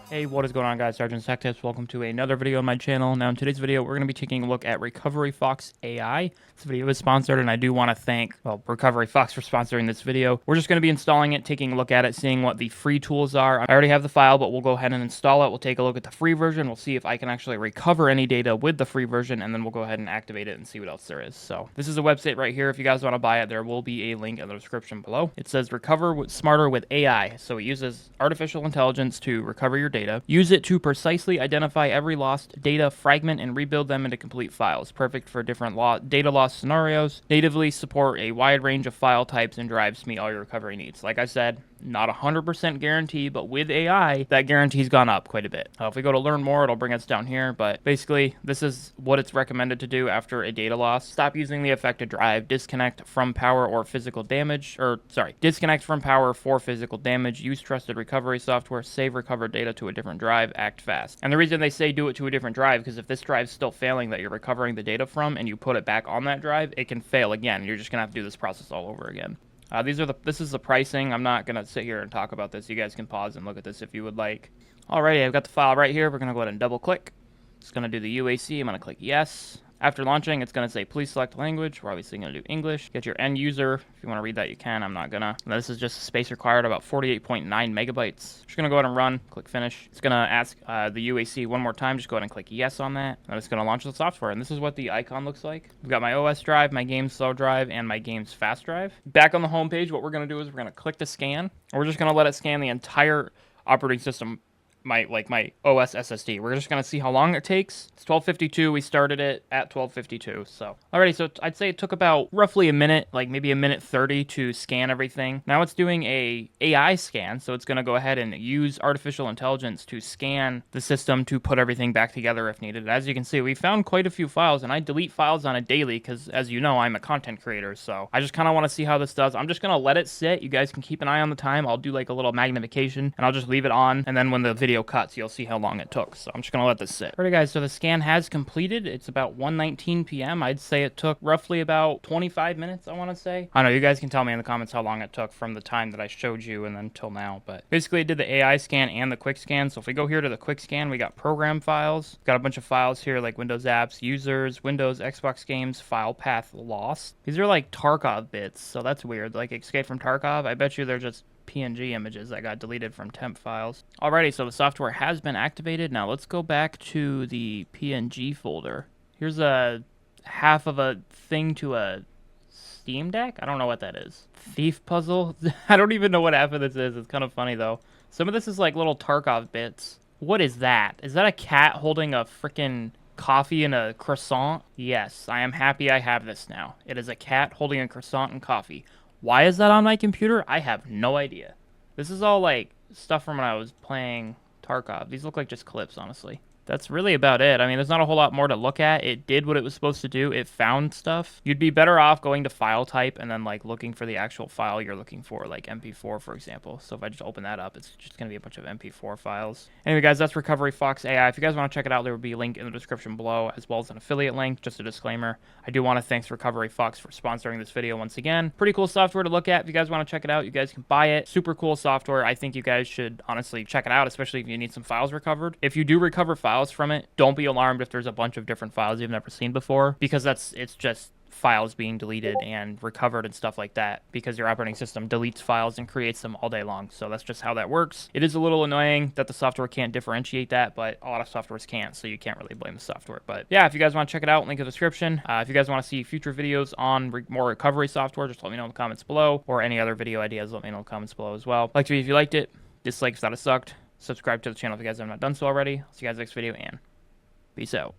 Hey, what is going on, guys? SargeantsTechTips. Welcome to another video on my channel. Now, in today's video, we're going to be taking a look at RecoveryFoxAI. This video is sponsored, and I do want to thank, RecoveryFox for sponsoring this video. We're just going to be installing it, taking a look at it, seeing what the free tools are. I already have the file, but we'll go ahead and install it. We'll take a look at the free version. We'll see if I can actually recover any data with the free version, and then we'll go ahead and activate it and see what else there is. So, this is a website right here. If you guys want to buy it, there will be a link in the description below. It says Recover Smarter with AI. So, it uses artificial intelligence to recover your data. Use it to precisely identify every lost data fragment and rebuild them into complete files. Perfect for different data loss scenarios. Natively support a wide range of file types and drives to meet all your recovery needs. Like I said, not 100% guarantee, but with AI, that guarantee's gone up quite a bit. If we go to learn more, it'll bring us down here, but basically, this is what it's recommended to do after a data loss. Stop using the affected drive, disconnect from power or physical damage, disconnect from power for physical damage, use trusted recovery software, save recovered data to a different drive, act fast. And the reason they say do it to a different drive, because if this drive's still failing that you're recovering the data from, and you put it back on that drive, it can fail again. You're just gonna have to do this process all over again. This is the pricing. I'm not going to sit here and talk about this. You guys can pause and look at this if you would like. Alrighty, I've got the file right here. We're going to go ahead and double click. It's going to do the UAC. I'm going to click yes. After launching, it's going to say, please select language. We're obviously going to do English. Get your end user. If you want to read that, you can. I'm not going to. This is just space required, about 48.9 megabytes. Just going to go ahead and run. Click finish. It's going to ask the UAC one more time. Just go ahead and click yes on that. And it's going to launch the software. And this is what the icon looks like. We've got my OS drive, my games slow drive, and my games fast drive. Back on the home page, what we're going to do is we're going to click to scan. And we're just going to let it scan the entire operating system, my OS SSD. We're just gonna see how long it takes. It's 12:52. We started it at 12:52. So alrighty, so I'd say it took about roughly a minute, like maybe a minute 30 to scan everything. Now it's doing a AI scan, so it's gonna go ahead and use artificial intelligence to scan the system to put everything back together if needed. As you can see, we found quite a few files, and I delete files on a daily because, as you know, I'm a content creator. So I just kind of want to see how this does. I'm just gonna let it sit. You guys can keep an eye on the time. I'll do like a little magnification, and I'll just leave it on, and then when the video cuts, you'll see how long it took. So I'm just gonna let this sit. Alright guys, so the scan has completed. It's about 1:19 p.m. I'd say it took roughly about 25 minutes, I want to say. I don't know, you guys can tell me in the comments how long it took from the time that I showed you and then till now, but basically it did the AI scan and the quick scan. So if we go here to the quick scan, we got program files. Got a bunch of files here like Windows apps, users, Windows, Xbox games, file path lost. These are like Tarkov bits, so that's weird. Like Escape from Tarkov, I bet you they're just PNG images that got deleted from temp files. Alrighty, so the software has been activated. Now let's go back to the PNG folder. Here's a half of a thing to a Steam Deck? I don't know what that is. Thief puzzle? I don't even know what half of this is. It's kind of funny though. Some of this is like little Tarkov bits. What is that? Is that a cat holding a freaking coffee and a croissant? Yes, I am happy I have this now. It is a cat holding a croissant and coffee. Why is that on my computer? I have no idea. This is all like stuff from when I was playing Tarkov. These look like just clips, honestly. That's really about it. I mean, there's not a whole lot more to look at. It did what it was supposed to do. It found stuff. You'd be better off going to file type and then like looking for the actual file you're looking for, like MP4, for example. So if I just open that up, it's just going to be a bunch of MP4 files. Anyway, guys, that's RecoveryFoxAI. If you guys want to check it out, there will be a link in the description below, as well as an affiliate link. Just a disclaimer. I do want to thank RecoveryFox for sponsoring this video once again. Pretty cool software to look at. If you guys want to check it out, you guys can buy it. Super cool software. I think you guys should honestly check it out, especially if you need some files recovered. If you do recover files from it, don't be alarmed if there's a bunch of different files you've never seen before, because it's just files being deleted and recovered and stuff like that, because your operating system deletes files and creates them all day long. So that's just how that works. It is a little annoying that the software can't differentiate that, but a lot of softwares can't, so you can't really blame the software. But yeah, if you guys want to check it out, link in the description. If you guys want to see future videos on more recovery software, just let me know in the comments below, or any other video ideas, let me know in the comments below as well. Like to if you liked it, dislike if that it sucked, subscribe to the channel if you guys have not done so already. See you guys next video, and peace out.